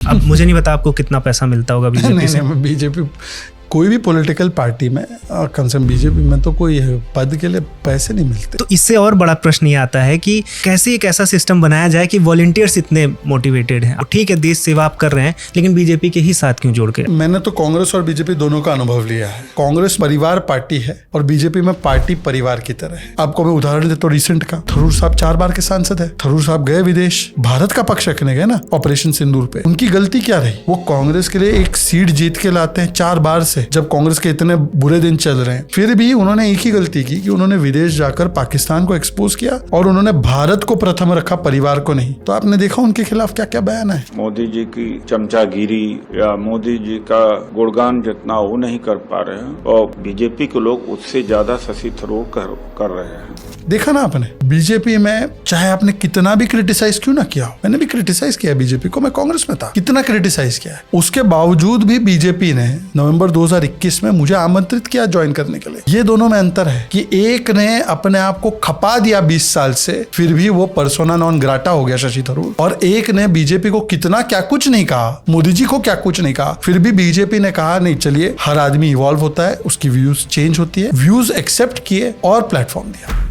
अब मुझे नहीं पता आपको कितना पैसा मिलता होगा बीजेपी से। नहीं, बीजेपी कोई भी पॉलिटिकल पार्टी में कंसर्न बीजेपी में तो कोई पद के लिए पैसे नहीं मिलते। तो इससे और बड़ा प्रश्न ये आता है कि कैसे एक ऐसा सिस्टम बनाया जाए कि वॉलंटियर्स इतने मोटिवेटेड हैं, ठीक है देश सेवा आप कर रहे हैं, लेकिन बीजेपी के ही साथ क्यों जोड़ के? मैंने तो कांग्रेस और बीजेपी दोनों का अनुभव लिया है। कांग्रेस परिवार पार्टी है और बीजेपी में पार्टी परिवार की तरह है। आपको मैं उदाहरण देता हूँ रिसेंट का। थरूर साहब 4 बार के सांसद है। थरूर साहब गए विदेश, भारत का पक्ष रखने गए ना ऑपरेशन सिंदूर पे। उनकी गलती क्या रही? वो कांग्रेस के लिए एक सीट जीत के लाते हैं 4 बार से, जब कांग्रेस के इतने बुरे दिन चल रहे हैं। फिर भी उन्होंने एक ही गलती की कि उन्होंने विदेश जाकर पाकिस्तान को एक्सपोज किया और उन्होंने भारत को प्रथम रखा, परिवार को नहीं। तो आपने देखा उनके खिलाफ क्या क्या बयान है। मोदी जी की चमचागिरी या मोदी जी का गुणगान जितना वो नहीं कर पा रहे हैं और बीजेपी के लोग उससे ज्यादा शशि थरूर कर रहे हैं। देखा ना आपने बीजेपी में, चाहे आपने कितना भी क्रिटिसाइज क्यों ना किया हो, मैंने भी क्रिटिसाइज किया बीजेपी को, मैं कांग्रेस में था, कितना क्रिटिसाइज किया है, उसके बावजूद भी बीजेपी ने नवंबर 2021 में मुझे आमंत्रित किया ज्वाइन करने के लिए। ये दोनों में अंतर है कि एक ने अपने आप को खपा दिया 20 साल से, फिर भी वो पर्सोना नॉन ग्राटा हो गया शशि थरूर, और एक ने बीजेपी को कितना क्या कुछ नहीं कहा, मोदी जी को क्या कुछ नहीं कहा, फिर भी बीजेपी ने कहा नहीं चलिए, हर आदमी इवॉल्व होता है, उसकी व्यूज चेंज होती है, व्यूज एक्सेप्ट किए और प्लेटफॉर्म दिया।